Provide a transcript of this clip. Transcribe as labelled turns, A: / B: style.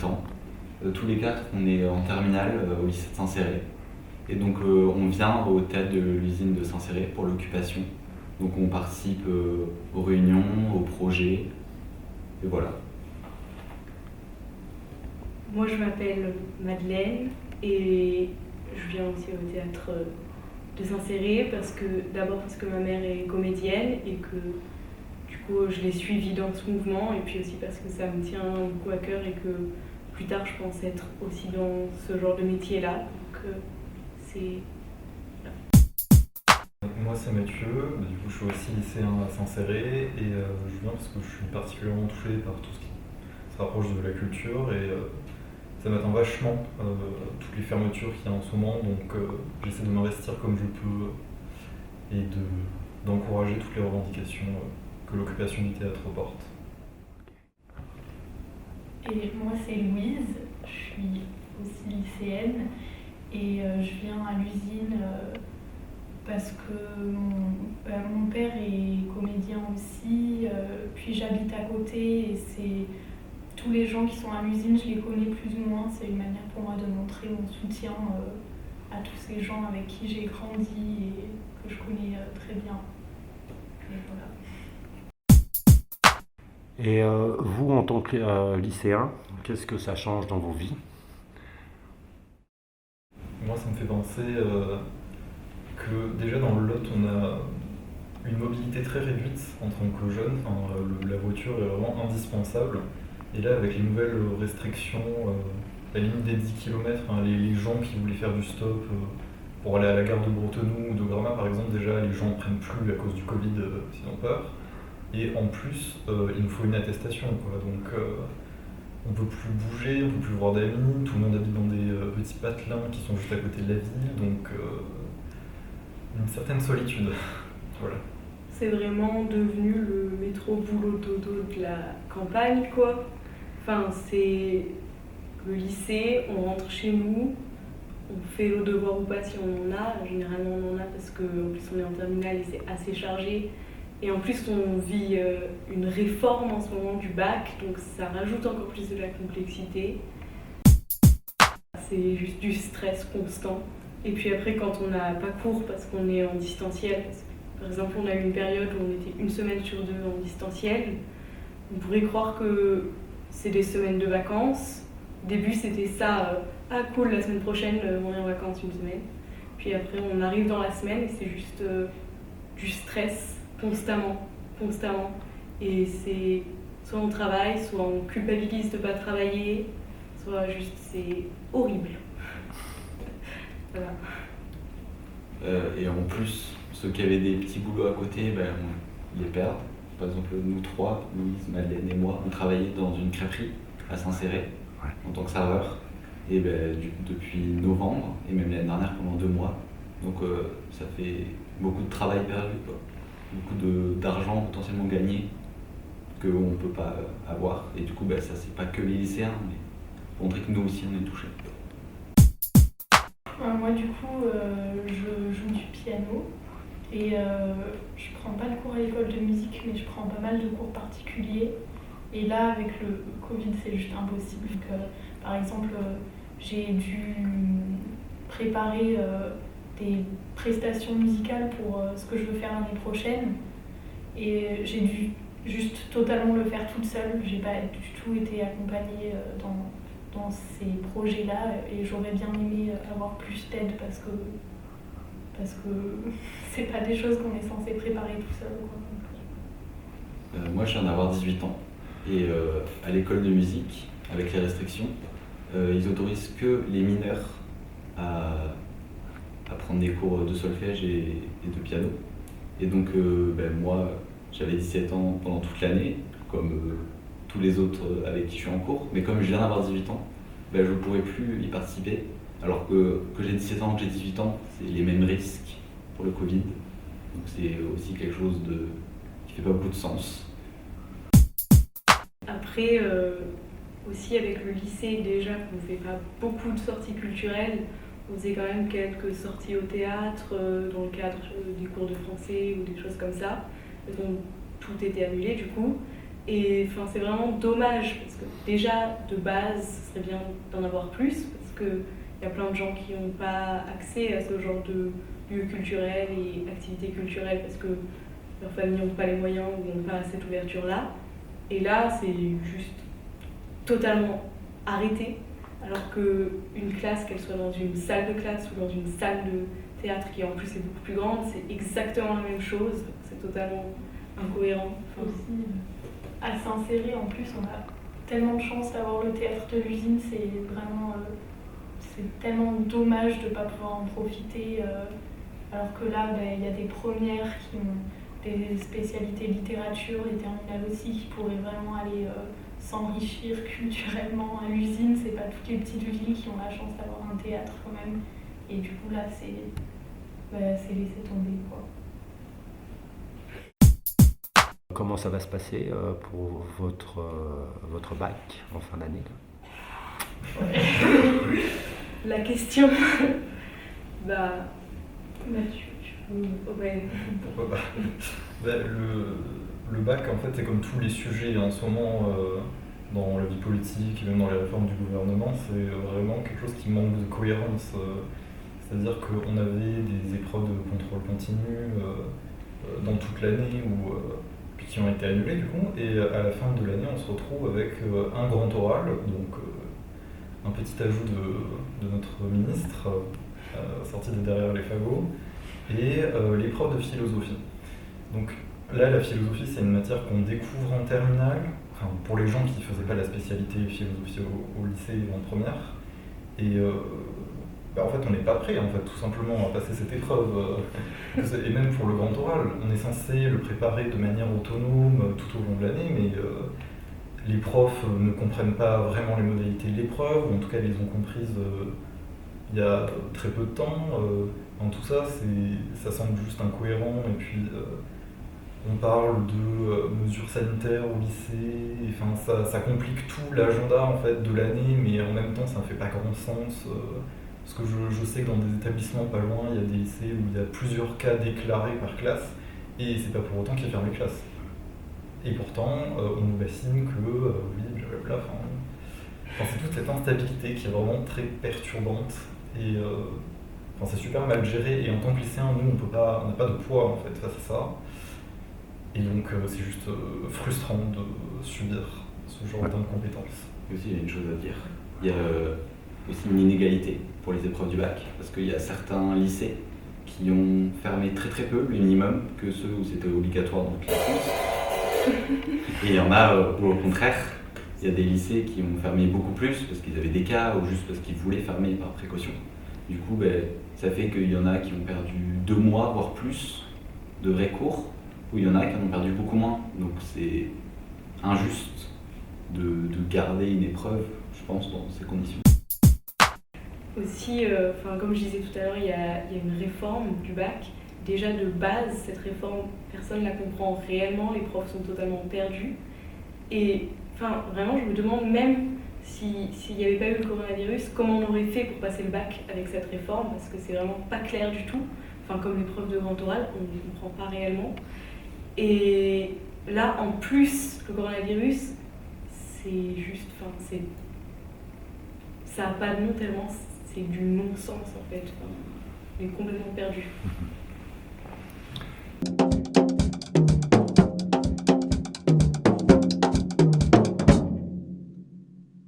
A: 18 ans. Tous les quatre, on est en terminale au lycée de Saint-Céré. Et donc on vient au théâtre de l'usine de Saint-Céré pour l'occupation. Donc on participe aux réunions, aux projets, et voilà.
B: Moi je m'appelle Madeleine et je viens aussi au théâtre de Saint-Céré d'abord parce que ma mère est comédienne et que du coup je l'ai suivie dans ce mouvement, et puis aussi parce que ça me tient beaucoup à cœur et que plus tard je pense être aussi dans ce genre de métier-là. Donc c'est...
C: Moi c'est Mathieu, du coup je suis aussi lycéen à Saint-Céré et je viens parce que je suis particulièrement touché par tout ce qui se rapproche de la culture et ça m'attend vachement toutes les fermetures qu'il y a en ce moment, donc j'essaie de m'investir comme je peux et d'encourager toutes les revendications que l'occupation du théâtre porte.
D: Et moi c'est Louise, je suis aussi lycéenne et je viens à l'usine parce que mon père est comédien aussi, puis j'habite à côté et c'est tous les gens qui sont à l'usine, je les connais plus ou moins. C'est une manière pour moi de montrer mon soutien à tous ces gens avec qui j'ai grandi et que je connais très bien. Et voilà.
E: Et vous, en tant que lycéen, qu'est-ce que ça change dans vos vies?
C: Moi ça me fait penser que déjà dans le Lot on a une mobilité très réduite en tant que jeune, la voiture est vraiment indispensable. Et là, avec les nouvelles restrictions, la limite des 10 km, les gens qui voulaient faire du stop pour aller à la gare de Bretenoux ou de Gramma par exemple, déjà les gens ne prennent plus à cause du Covid, s'ils ont peur. Et en plus, il nous faut une attestation, quoi. Donc on ne peut plus bouger, on ne peut plus voir d'amis, tout le monde habite dans des petits patelins qui sont juste à côté de la ville, donc une certaine solitude. Voilà.
B: C'est vraiment devenu le métro boulot dodo de la campagne, quoi. Enfin, c'est le lycée, on rentre chez nous, on fait le devoir ou pas si on en a. Généralement on en a parce qu'en plus on est en terminale et c'est assez chargé. Et en plus on vit une réforme en ce moment du bac, donc ça rajoute encore plus de la complexité. C'est juste du stress constant. Et puis après quand on n'a pas cours parce qu'on est en distanciel, par exemple on a eu une période où on était une semaine sur deux en distanciel, on pourrait croire que c'est des semaines de vacances. Au début c'était ça, ah cool, la semaine prochaine on est en vacances une semaine. Puis après on arrive dans la semaine et c'est juste du stress constamment. Et c'est soit on travaille, soit on culpabilise de ne pas travailler, soit juste c'est horrible. Voilà.
A: Et en plus, ceux qui avaient des petits boulots à côté, on les perd. Par exemple, nous trois, Louise, Madeleine et moi, on travaillait dans une crêperie à Saint-Céré en tant que serveur. Et depuis novembre, et même l'année dernière pendant 2 mois. Donc ça fait beaucoup de travail perdu, quoi. Beaucoup d'argent potentiellement gagné qu'on ne peut pas avoir. Et du coup, ça c'est pas que les lycéens, mais pour montrer que nous aussi on est touchés.
D: Moi du coup, je joue du piano. Et je prends pas de cours à l'école de musique, mais je prends pas mal de cours particuliers. Et là, avec le Covid, c'est juste impossible. Donc, par exemple, j'ai dû préparer des prestations musicales pour ce que je veux faire l'année prochaine. Et j'ai dû juste totalement le faire toute seule. J'ai pas du tout été accompagnée dans ces projets-là. Et j'aurais bien aimé avoir plus d'aide parce que c'est pas des choses qu'on est censé préparer tout seul, quoi.
A: Moi je viens d'avoir 18 ans et à l'école de musique, avec les restrictions, ils autorisent que les mineurs à prendre des cours de solfège et de piano. Et donc moi j'avais 17 ans pendant toute l'année, comme tous les autres avec qui je suis en cours, mais comme je viens d'avoir 18 ans, je ne pourrais plus y participer. Alors que j'ai 17 ans, que j'ai 18 ans, c'est les mêmes risques pour le Covid. Donc c'est aussi quelque chose qui fait pas beaucoup de sens.
B: Après, aussi avec le lycée, déjà qu'on ne fait pas beaucoup de sorties culturelles, on faisait quand même quelques sorties au théâtre, dans le cadre des cours de français ou des choses comme ça. Donc tout était annulé du coup. Et enfin, c'est vraiment dommage parce que déjà de base, ce serait bien d'en avoir plus parce qu'il y a plein de gens qui n'ont pas accès à ce genre de lieux culturels et activités culturelles parce que leurs familles n'ont pas les moyens ou n'ont pas cette ouverture-là. Et là, c'est juste totalement arrêté, alors qu'une classe, qu'elle soit dans une salle de classe ou dans une salle de théâtre qui en plus est beaucoup plus grande, c'est exactement la même chose, c'est totalement incohérent. Enfin,
D: Aussi, à s'insérer, en plus, on a tellement de chance d'avoir le théâtre de l'usine, c'est vraiment c'est tellement dommage de ne pas pouvoir en profiter, alors que là, il y a des premières qui ont des spécialités littérature et terminales aussi qui pourraient vraiment aller s'enrichir culturellement à l'usine. C'est pas toutes les petites villes qui ont la chance d'avoir un théâtre quand même. Et du coup là c'est laisser tomber quoi.
E: Comment ça va se passer pour votre bac en fin d'année là?
B: La question, Mathieu, tu peux... Ouais.
C: Pourquoi pas. Le bac, en fait, c'est comme tous les sujets en ce moment dans la vie politique et même dans les réformes du gouvernement, c'est vraiment quelque chose qui manque de cohérence. C'est-à-dire qu'on avait des épreuves de contrôle continu dans toute l'année puis qui ont été annulées du coup, et à la fin de l'année, on se retrouve avec un grand oral, donc un petit ajout de notre ministre sorti de derrière les fagots, et l'épreuve de philosophie. Donc là, la philosophie, c'est une matière qu'on découvre en terminale, enfin, pour les gens qui ne faisaient pas la spécialité philosophie au lycée ou en première. Et en fait, on n'est pas prêt, en fait, tout simplement, à passer cette épreuve. Et même pour le grand oral, on est censé le préparer de manière autonome tout au long de l'année, mais les profs ne comprennent pas vraiment les modalités de l'épreuve, ou en tout cas, ils les ont comprises il y a très peu de temps. En tout ça, ça semble juste incohérent, et puis on parle de mesures sanitaires au lycée, enfin, ça complique tout l'agenda en fait, de l'année, mais en même temps ça ne fait pas grand sens, parce que je sais que dans des établissements pas loin, il y a des lycées où il y a plusieurs cas déclarés par classe, et c'est pas pour autant qu'ils ferment les classes. Et pourtant, on nous bassine que oui, blablabla, c'est toute cette instabilité qui est vraiment très perturbante, et c'est super mal géré, et en tant que lycéen, nous, on n'a pas de poids en fait face à ça. Et donc c'est juste frustrant de subir ce genre d'incompétence.
A: Et aussi, il y a une chose à dire. Il y a aussi une inégalité pour les épreuves du bac, parce qu'il y a certains lycées qui ont fermé très très peu, le minimum, que ceux où c'était obligatoire dans toute la France. Et il y en a où au contraire, il y a des lycées qui ont fermé beaucoup plus parce qu'ils avaient des cas ou juste parce qu'ils voulaient fermer par précaution. Du coup, ça fait qu'il y en a qui ont perdu 2 mois, voire plus, de vrais cours, où il y en a qui en ont perdu beaucoup moins. Donc c'est injuste de garder une épreuve, je pense, dans ces conditions.
B: Aussi, comme je disais tout à l'heure, il y a une réforme du bac. Déjà de base, cette réforme, personne ne la comprend réellement, les profs sont totalement perdus. Et vraiment, je me demande même s'il n'y avait pas eu le coronavirus, comment on aurait fait pour passer le bac avec cette réforme, parce que c'est vraiment pas clair du tout. Comme l'épreuve de grand oral, on ne comprend pas réellement. Et là, en plus, le coronavirus, c'est juste, ça n'a pas de nom tellement, c'est du non-sens en fait. On est complètement perdu.